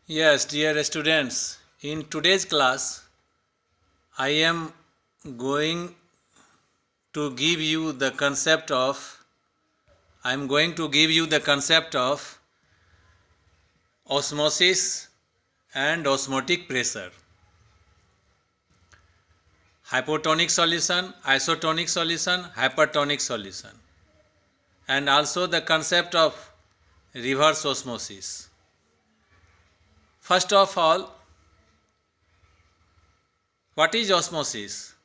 Yes, dear students, in today's class, I am going to give you the concept of I am going to give you the concept of osmosis and osmotic pressure, hypotonic solution, isotonic solution, hypertonic solution, and also the concept of reverse osmosis. First of all, what is osmosis?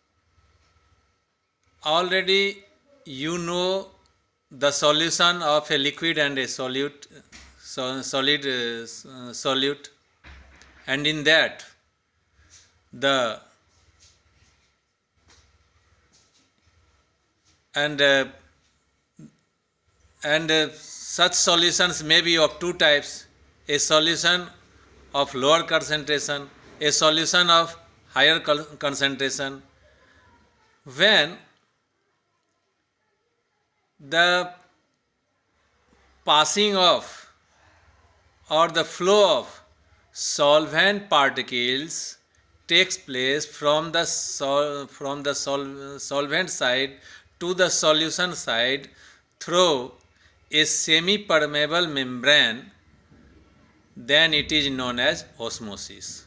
Already you know the solution of a liquid and a solid solute, and in that the and uh, such solutions may be of two types: a solution of lower concentration, a solution of higher concentration. When the passing of or the flow of solvent particles takes place from the solvent side to the solution side through a semi permeable membrane, then it is known as osmosis.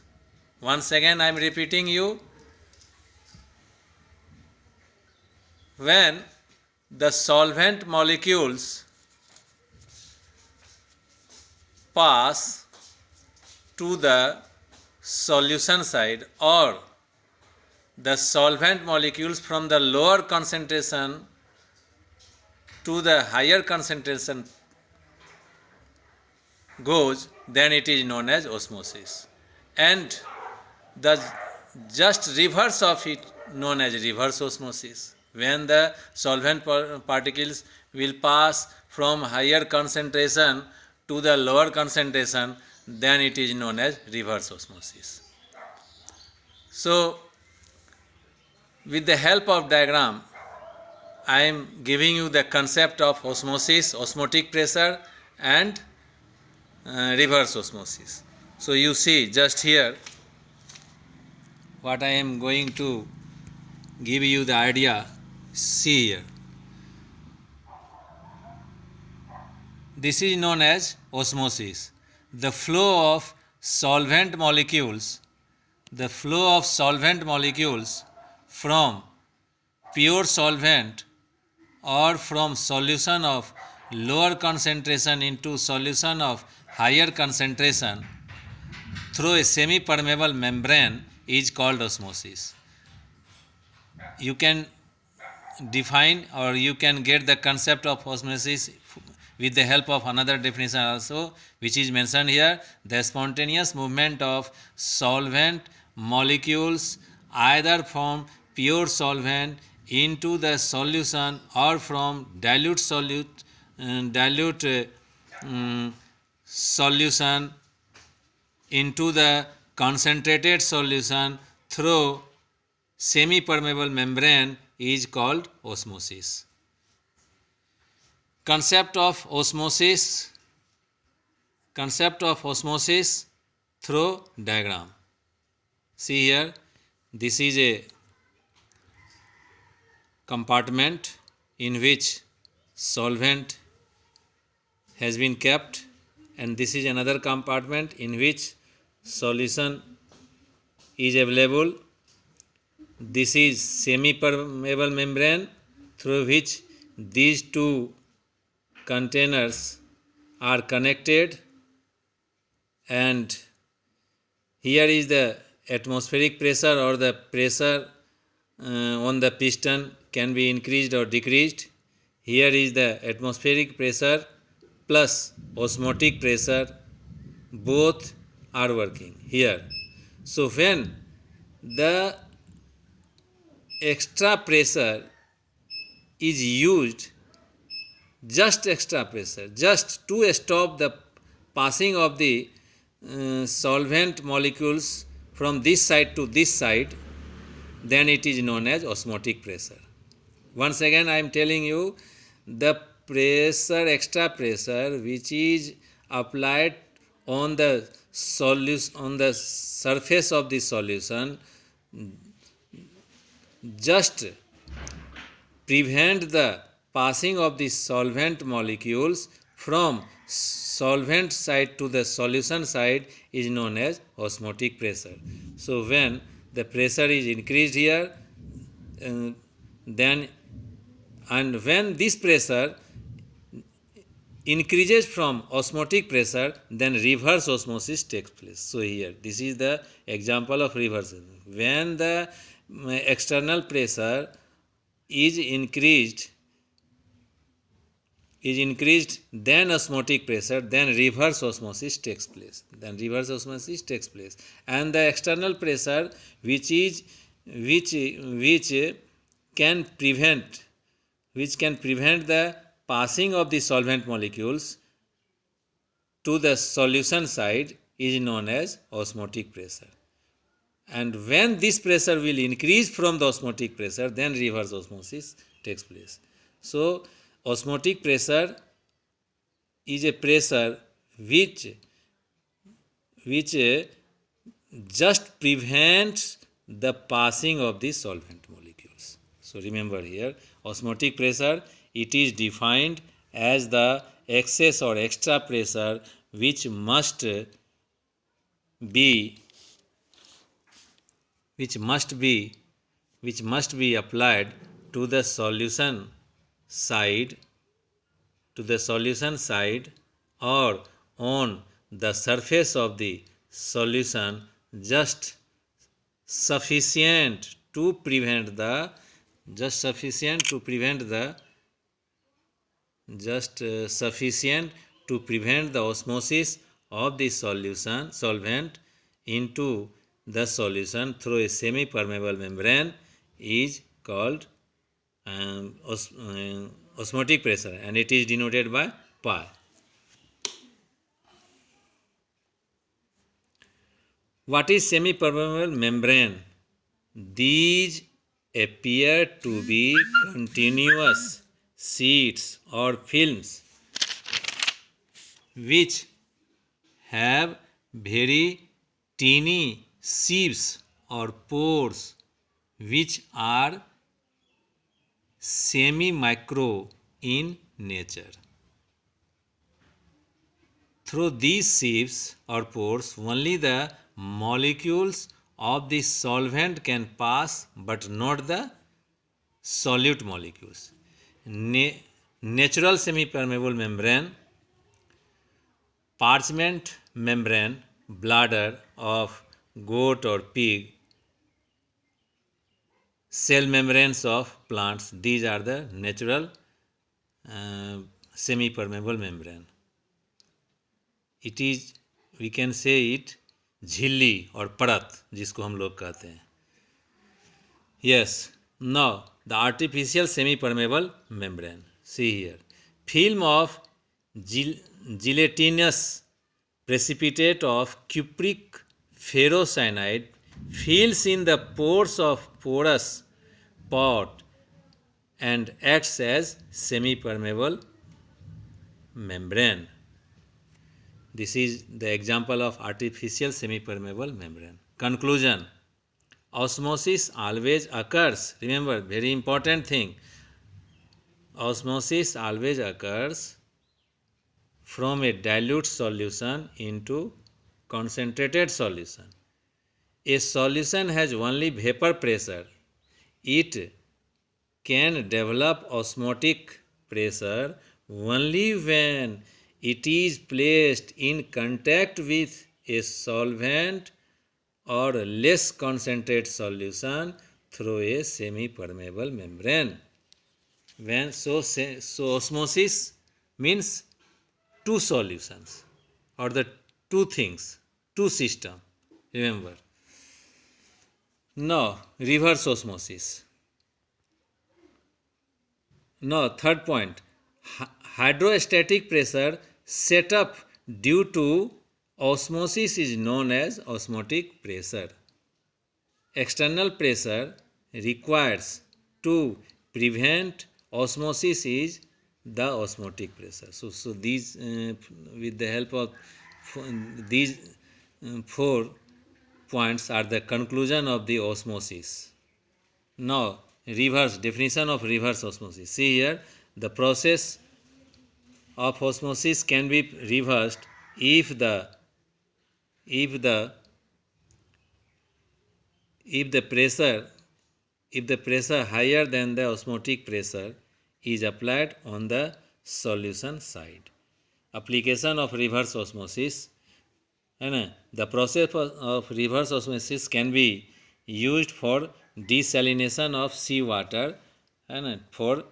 Once again I am repeating you, when the solvent molecules pass to the solution side, or the solvent molecules from the lower concentration to the higher concentration goes, then it is known as osmosis. And the just reverse of it known as reverse osmosis. When the solvent particles will pass from higher concentration to the lower concentration, then it is known as reverse osmosis. So, with the help of diagram, I am giving you the concept of osmosis, osmotic pressure, and reverse osmosis. So, you see just here what I am going to give you the idea. See here. This is known as osmosis. The flow of solvent molecules, from pure solvent or from solution of lower concentration into solution of higher concentration through a semi permeable membrane is called osmosis. You can define, or you can get the concept of osmosis with the help of another definition also, which is mentioned here: the spontaneous movement of solvent molecules either from pure solvent into the solution or from dilute solution into the concentrated solution through semi permeable membrane is called osmosis. Concept of osmosis through diagram. See here, this is a compartment in which solvent has been kept, and this is another compartment in which solution is available. This is semi permeable membrane through which these two containers are connected, and here is the atmospheric pressure, or the pressure on the piston can be increased or decreased. Here is the atmospheric pressure plus osmotic pressure, both are working here. So when the extra pressure is used, just extra pressure, just to stop the passing of the solvent molecules from this side to this side, then it is known as osmotic pressure. Once again I am telling you, the pressure, extra pressure which is applied on the surface of the solution just prevent the passing of the solvent molecules from solvent side to the solution side is known as osmotic pressure. So when the pressure is increased here, then and when this pressure increases from osmotic pressure, then reverse osmosis takes place. So here this is the example of reverse. When the external pressure is increased, then osmotic pressure, then reverse osmosis takes place. And the external pressure which can prevent the passing of the solvent molecules to the solution side is known as osmotic pressure. And when this pressure will increase from the osmotic pressure, then reverse osmosis takes place. So osmotic pressure is a pressure which just prevents the passing of the solvent molecules. So remember here, osmotic pressure, it is defined as the excess or extra pressure which must be applied to the solution side or on the surface of the solution just sufficient to prevent the osmosis of the solvent into the solution through a semi-permeable membrane is called osmotic pressure, and it is denoted by pi. What is semi-permeable membrane? These appear to be continuous sheets or films which have very teeny sieves or pores which are semi-micro in nature. Through these sieves or pores, only the molecules of the solvent can pass, but not the solute molecules. Natural semi-permeable membrane, parchment membrane, bladder of goat or pig, cell membranes of plants, these are the natural semi-permeable membrane. It is, we can say it, झिल्ली और परत जिसको हम लोग कहते हैं. Yes, now the artificial semi-permeable membrane. See here, film of gelatinous precipitate of cupric ferrocyanide fills in the pores of porous pot and acts as semi-permeable membrane. This is the example of artificial semi-permeable membrane. Conclusion: osmosis always occurs. Remember, very important thing. Osmosis always occurs from a dilute solution into concentrated solution. A solution has only vapor pressure. It can develop osmotic pressure only when it is placed in contact with a solvent or less concentrated solution through a semi-permeable membrane. So osmosis means two solutions or the two things, two system. Remember. Now reverse osmosis. Now third point, hydrostatic pressure set up due to osmosis is known as osmotic pressure. External pressure requires to prevent osmosis is the osmotic pressure. So these with the help of These 4 points are the conclusion of the osmosis. Now, reverse definition of reverse osmosis. See here, the process of osmosis can be reversed if the if the if the pressure if the pressure higher than the osmotic pressure is applied on the solution side. Application of reverse osmosis. The process of reverse osmosis can be used for desalination of seawater and for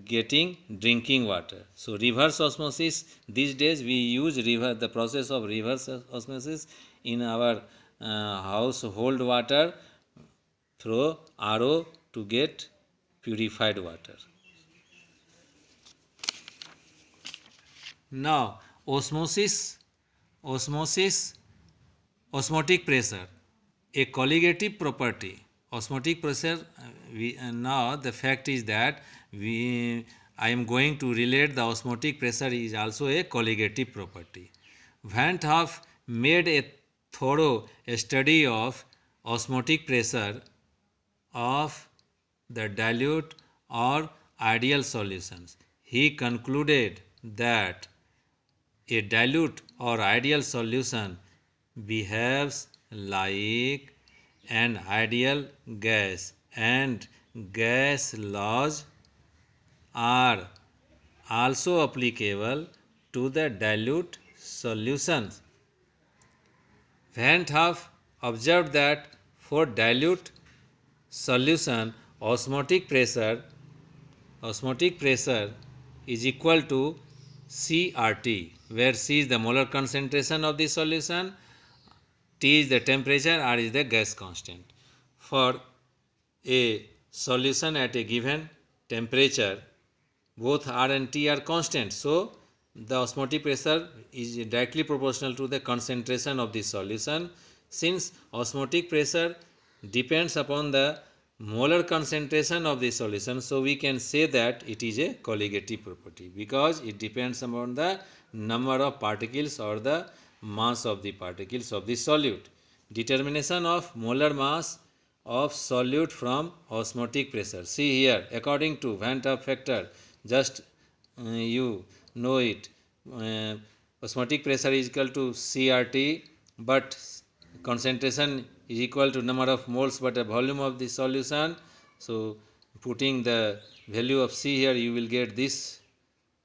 getting drinking water. So reverse osmosis, these days we use the process of reverse osmosis in our household water through RO to get purified water. Now osmotic pressure, a colligative property. Osmotic pressure, now the fact is that I am going to relate the osmotic pressure is also a colligative property. Van 't Hoff made a thorough study of osmotic pressure of the dilute or ideal solutions. He concluded that a dilute or ideal solution behaves like an ideal gas, and gas laws are also applicable to the dilute solutions. Van 't Hoff observed that for dilute solution osmotic pressure is equal to CRT, where C is the molar concentration of the solution, T is the temperature, R is the gas constant. For a solution at a given temperature, both R and T are constant. So, the osmotic pressure is directly proportional to the concentration of the solution. Since osmotic pressure depends upon the molar concentration of the solution, so we can say that it is a colligative property because it depends upon the number of particles or the mass of the particles of the solute. Determination of molar mass of solute from osmotic pressure. See here, according to Van 't Hoff factor, just you know it, osmotic pressure is equal to CRT, but concentration is equal to number of moles but the volume of the solution. So, putting the value of C here, you will get this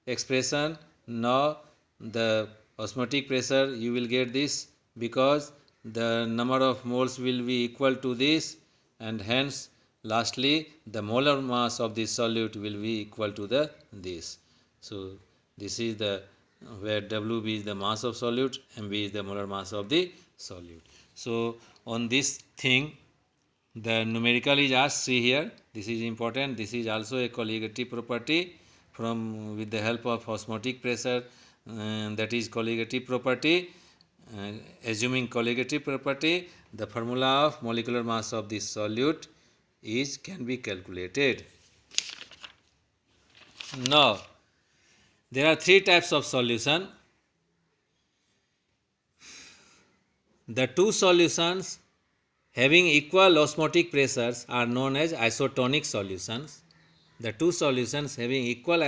expression. Now, the osmotic pressure you will get this because the number of moles will be equal to this, and hence lastly the molar mass of the solute will be equal to the this. So, this is the where Wb is the mass of solute, Mb is the molar mass of the solute. So, on this thing the numerical is asked. See here, this is important. This is also a colligative property from with the help of osmotic pressure, that is colligative property. Assuming colligative property, the formula of molecular mass of the solute can be calculated. Now, there are 3 types of solution. The 2 solutions having equal osmotic pressures are known as isotonic solutions. The 2 solutions having equal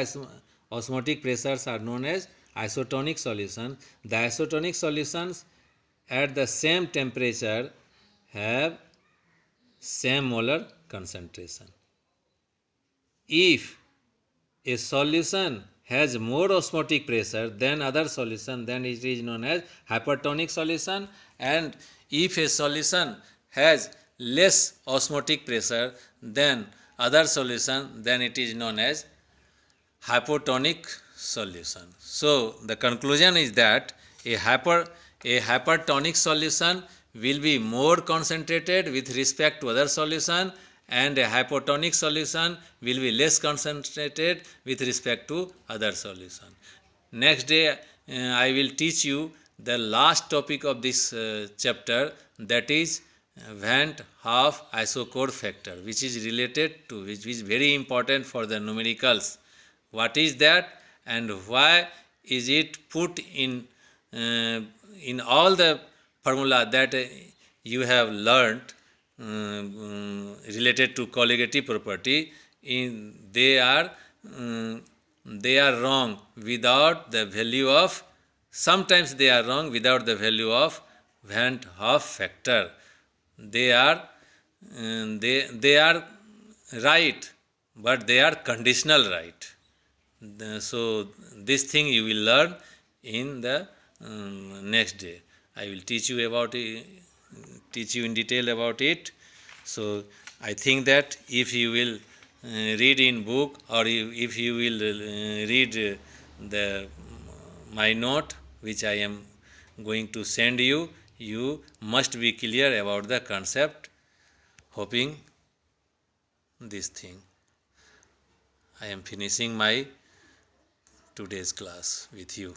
osmotic pressures are known as isotonic solutions. The isotonic solutions at the same temperature have same molar concentration. If a solution has more osmotic pressure than other solution, then it is known as hypertonic solution, and if a solution has less osmotic pressure than other solution, then it is known as hypotonic solution. So, the conclusion is that a hypertonic solution will be more concentrated with respect to other solution, and a hypotonic solution will be less concentrated with respect to other solution. Next day I will teach you the last topic of this chapter, that is Van 't Hoff isochord factor, which is related to, which is very important for the numericals. What is that and why is it put in in all the formula that you have learned related to colligative property, they are wrong without the value of, sometimes they are wrong without the value of Van't Hoff factor. They are they are right, but they are conditional right. So this thing you will learn in the next day. I will teach you about it, teach you in detail about it. So I think that if you will read in book, or if you will read the my note which I am going to send you, you must be clear about the concept. Hoping this thing. I am finishing my today's class with you.